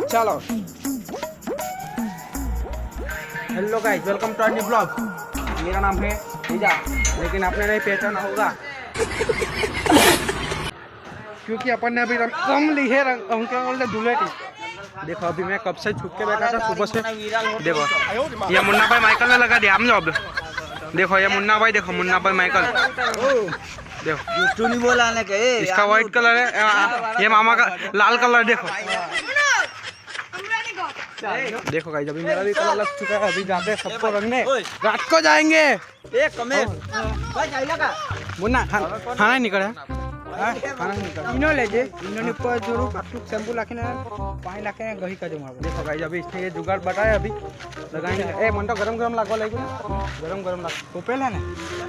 चलो hello guys, welcome to new blog. मेरा नाम है ईजा, लेकिन आपने नहीं पहचाना होगा क्योंकि अपन ने अभी कम ली है उनके दुलेटी। देखो अभी मैं कब से छुप के बैठा था सुबह से। देखो ये मुन्ना भाई माइकल ने लगा दिया हम जॉब। देखो ये मुन्ना भाई, देखो मुन्ना भाई माइकल, देखो नहीं बोला ने के इसका व्हाइट कलर है, ये मामा का लाल कलर। देखो देखो गाइस, अभी मेरा भी कलर लग चुका है। अभी जाते हैं सबको रंगने, रात को जाएंगे। एक कमे भाई जाइला का मुन्ना खाना ही निकल है, खाना नहीं निकल। इनो ले जे इन्होंने ऊपर जरूर काटू शैम्पू लाके पानी लाके गही का जो मारो। देखो गाइस अभी इसने ये जुगाड़ बताया, अभी लगाएंगे। ए मन तो गरम गरम लागवा लागे, गरम गरम लाग कोपेल है ना,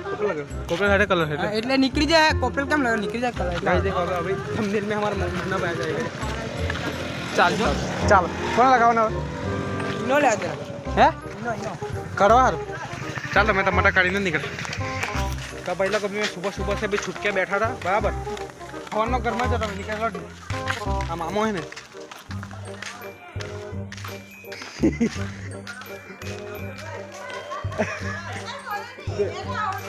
कोपेल लगे, कोपेल हटे कलर है એટલે નીકળી જાય કોपेल કેમ લगे, નીકળી જાય कलर। गाइस देखो अभी थंबनेल में हमारा मुन्ना आ जाएगा। चल चल कौन लगाओ ना, इनो ले आते हैं इनो करवा। चल तो मैं टमाटर काटी नहीं निकल का पहला। कभी मैं सुबह सुबह से भी छुट के बैठा था बराबर। फोन में गर्मा जाता निकल मामो है ना।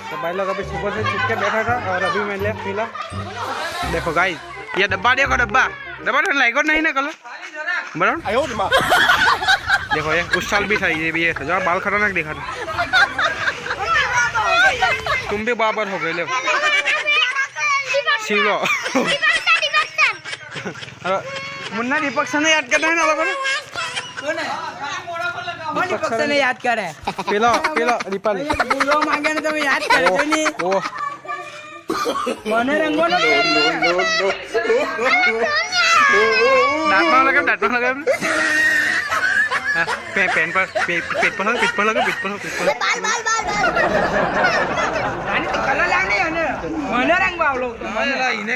तो भाई लोग अभी सुबह से छुट के बैठा था और अभी मैं ले पीला। देखो गाइस ये डब्बा, देखो डब्बा डब्बा तो लाइक नहीं ना कलर बराबर। देखो ये उस साल भी था, ये भी था जहाँ बाल खतरनाक दिखा था। तुम भी बाबर हो गए ले शिवलो। मुन्ना दीपक से नहीं याद करना है ना लोगों ने, दीपक से नहीं याद करे। पिलो पिलो दीपक बोलो मांगे ना तो मैं याद करे तो नहीं। ओ मने रंगो ना डांट लगा पेन पर पेट पर लगा रानी तो कलर लाने है ना मने रंग बाव लोग मने ला इने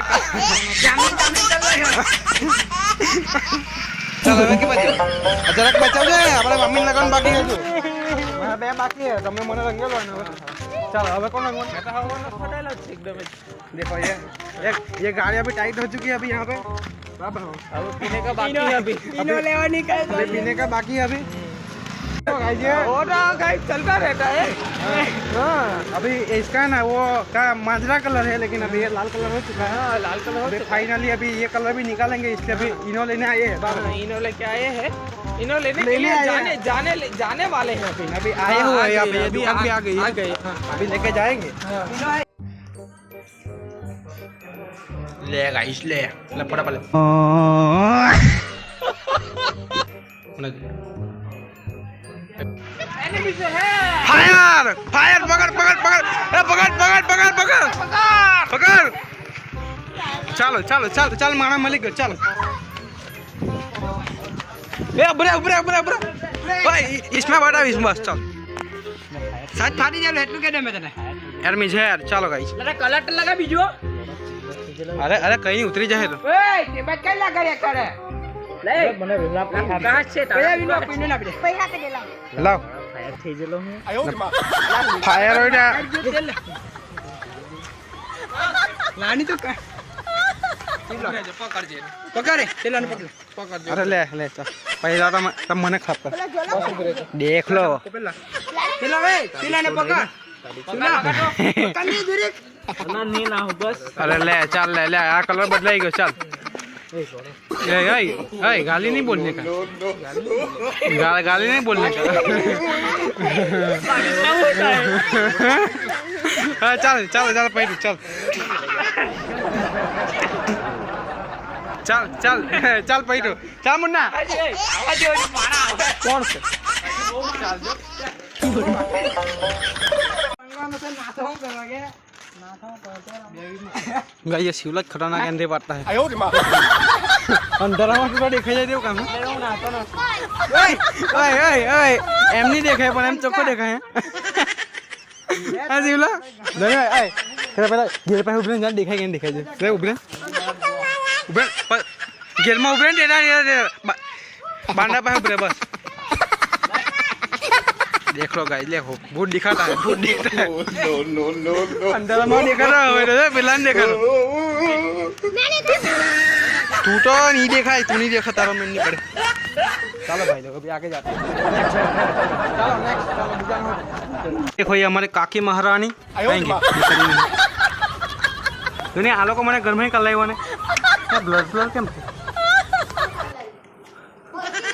जामिन चल रहे हैं। चलो હવે કે બચ્ચો જરાક બચાવ છે, આપણે મમ્મી લગન બાકી છે જો મારા બે બાકી છે, તમે મને રંગેલો ને હવે। चलो હવે કોણ રંગવાનું, मैं तो हवा फटाइला एकदम। देखो ये गाड़ी अभी टाइट हो चुकी है अभी यहाँ पे। अब पीने का बाकी है, अभी इनो लेवा निकल पीने का बाकी है अभी। चल का रहता है हाँ। अभी इसका ना वो का माजरा कलर है, लेकिन अभी ये लाल कलर हो चुका है। लाल कलर हो चुका। फाइनली अभी ये कलर भी निकालेंगे, इसलिए अभी इनो लेने आए हैं। इनो लेके आए हैं, इनो लेने के लिए जाने वाले हैं। अभी आए हुए हैं, अभी ये दुकान भी आ गई, अभी लेके जाएंगे। ले गाइस ले पड़ा पड़े फायर फायर पकड़ पकड़ पकड़ पकड़ पकड़ पकड़ पकड़ पकड़। चलो चलो चलो चल माना मलिक चल। ए उबरे उबरे उबरे उबरे भाई इसमें बैठा इसमें बस चल साथ फाड़ी जा लेट के दे मैं तने यार मिज है यार। चलो गाइस अरे कलर लगा बीजो। अरे अरे कहीं उतरी जाए तो ओए ते बच के लगा रे करे ले मने रुला कहां से ता बिनो पिनो ना पैसा के देला लाओ फायर थे जलो है आयो फायर हो जा लानी तो का पकड़ चलन पकड़ पकड़। अरे ले ले चल पहला तो मने खाप कर देख लो चला वे चला ने पकड़ सुना कन्नी दूरी ना नहीं ना हो बस। अरे ले चल ले ले आ कलर बदलाएगा चल। ए गाली नहीं बोलने का, गाली नहीं बोलने का। चल चल चल पैदू चल चल चल चल पैदू चल मुन्ना कौन से ये शिवलाज खतरनाक अंधे पड़ता है। अंदर में तो देखा जाए काम एम नहीं देखा है पर एम चौको देखा है शिवला पहले गेर पे उबरे जान देखा है देखा जाए उबरे उबरे गेर में उबरे देना बांधा पे उबरे बस। देख लो गाइस देखो भूत दिखाता है, भूत दिखता है। नो नो नो अंदर में देखा रहा है, विलन देखा रहा तू तो नहीं देखा है, तू नहीं देखा, तारा में नहीं पड़े। चलो भाई लोग अभी आगे जाते हैं। चलो नेक्स्ट, चलो दूसरा नंबर। देखो ये हमारे काकी महारानी आएंगे। तूने आलो को मैंने घर में ही कर लाई वाने ब्लर ब्लर केम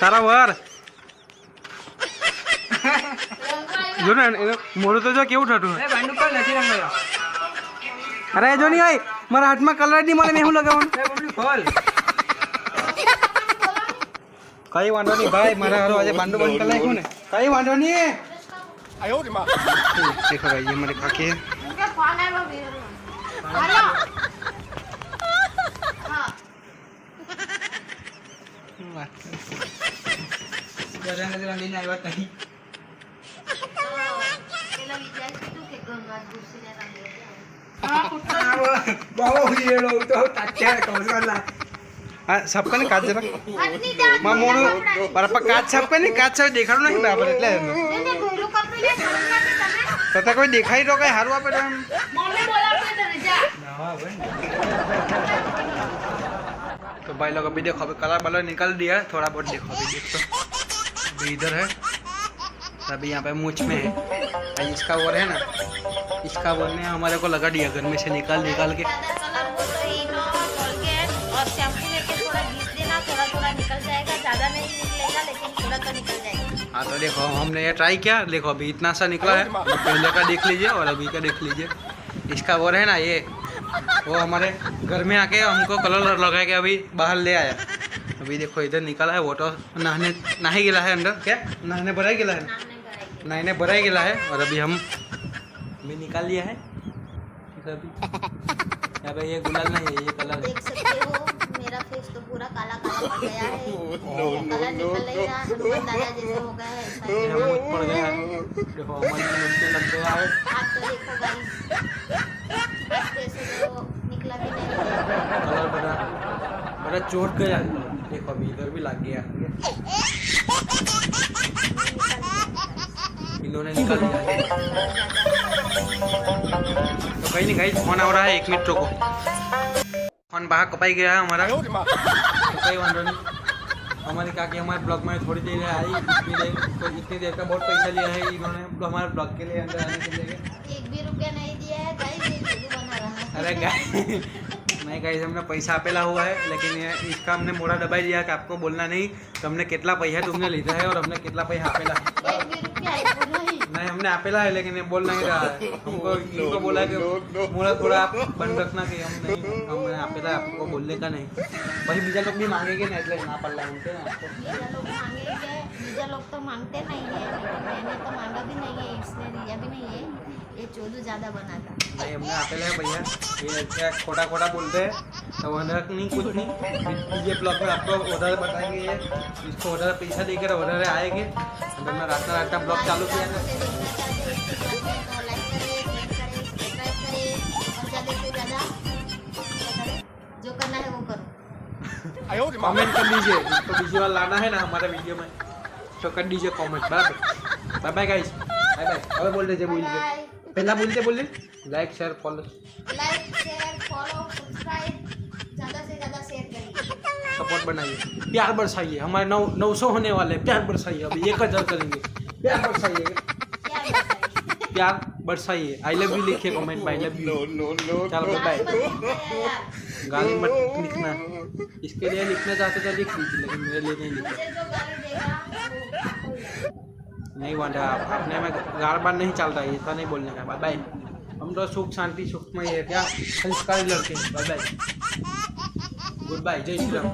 तारा वर जो ना मोरो तो जो केवू ठाटू એ ભાંડુ કલ નથી રંગાયો अरे जो नहीं भाई मारा हाथ में कलर नहीं मारे मैं हूं लगाऊं એ બબલી ખોલ कई वांडो नहीं भाई मारा हरो आज बांडो बंद कर लाई कोने कई वांडो नहीं आयो रे मां देखो भाई ये मेरे काके हैं उनका फोन है वो भी हेलो हां જરા નજર લઈને આવ્યા તઈ પેલા વિચાર કીધું કે ગંગા ગુસ્સીને રંગે બાવો હીરો તો તાત્યા કોસવાલા सबका नहीं काट जरा આટલી જાત मां मोरो पर काट सबका नहीं काट सब देखाड़ो नहीं बराबर એટલે એને ગોયલું કપડું લે ધરમમાંથી તમે तो कोई दिखाई तो कहीं हारू पे મમ્મી બોલાવશે તને જા નાવા ભાઈ तो भाई लोग अभी देखो अभी कलर बलर निकल दिया है, थोड़ा बहुत देखो अभी देख तो अभी इधर है अभी यहाँ पे मूछ में है भाई इसका वो है ना इसका वो ने हमारे को लगा दिया घर में से निकाल निकाल के ज्यादा कलर वो तो इनो कोलगेट और शैम्पू लेके थोड़ा घिस देना थोड़ा थोड़ा निकल जाएगा ज्यादा नहीं निकलेगा लेकिन थोड़ा तो निकल जाएगा हाँ तो देखो हमने ये ट्राई किया देखो अभी इतना सा निकला है पहले का देख लीजिए और अभी का देख लीजिए इसका वो है ना ये वो हमारे घर में आके हमको कलर लगा के अभी बाहर ले आया अभी देखो इधर निकला है वो तो नहाने नहा गिला है अंदर क्या नहाने भरा गिला है नहाने भरा गिला है और अभी हम भी निकाल लिया है अभी यहाँ पे ये गुलाल नहीं है ये कलर है देख सकते हो मेरा फेस तो पूरा काला काला पड़ गया है कलर निकल नहीं रहा हनुमान दादा जैसे हो गया है ऐसा ही। ये मूंछ पड़ गया है देखो हमारे मुंह पे लग गया है हाथ तो देखो गाइस कैसे तो निकला भी नहीं कलर बड़ा बड़ा चोट गया है देखो अभी इधर भी लग गया इन्होंने निकाल दिया तो कहीं नहीं कहीं फोन आ रहा है 1 मिनट रुको फोन बाहर कपाई गया है हमारा तो कहीं वांडो नहीं हमारी काकी हमारे ब्लॉग में थोड़ी देर आई इतनी देर का बहुत पैसा लिया है इन्होंने हमारे ब्लॉग के लिए अंदर आने के लिए एक भी रुपया नहीं दिया है गाइस ये वीडियो बना रहा है अरे नहीं गाइस हमने पैसा आपेला हुआ है लेकिन ये इसका हमने मोड़ा दबाई दिया कि आपको बोलना नहीं तो हमने कितना पैसा तुमने लीधा है और हमने कितना पैसा आपेला है एक भी रुपया है तो नहीं नहीं हमने आपेला है लेकिन ये बोल नहीं रहा है हमको इनको बोला कि मोड़ा थोड़ा आप बंद रखना कि हम नहीं हमने आपेला आपको बोलने का नहीं वही बीजा लोग भी मांगेंगे ना इसलिए ना पड़ रहा है उनके ना बीजा लोग मांगेंगे बीजा लोग तो मांगते नहीं है लेकिन मैंने तो मांगा भी नहीं है इसने दिया भी नहीं है ये चोदू ज्यादा बनाता नहीं हमने आपेला है भैया ये क्या खोटा खोटा बोलते हैं तो ऑर्डर नहीं कुछ नहीं ये ब्लॉग में आपको ऑर्डर बताएंगे ये इसको ऑर्डर पैसा देकर ऑर्डर आएंगे अंदर में रास्ता रास्ता ब्लॉग चालू किया था जो करना है वो करो कमेंट कर दीजिए इसको विजुअल लाना है ना हमारे वीडियो में तो कर दीजिए कमेंट बराबर bye bye guys bye bye अब बोल दीजिए बोल दीजिए पहला बोलते लाइक शेयर फॉलो सब्सक्राइब ज्यादा से ज्यादा शेयर करिए सपोर्ट बनाइए प्यार बरसाइए हमारे 900 होने वाले हैं प्यार बरसाइए अभी 1000 करेंगे प्यार बरसाइए प्यार बरसाइए आई लव यू लिखिए कमेंट में आई लव यू चलो बाय गाली मत लिखना इसके लिए लिखना चाहते तो लिख लीजिए लेकिन मेरे लिए नहीं लिखना जो गाली देगा नहीं वांडा अपने में गार बार नहीं चलता है ऐसा नहीं बोलने का बाय बाय हम तो सुख शांति सुख में है क्या संस्कारी लड़के बाय बाय गुड बाय जय श्री राम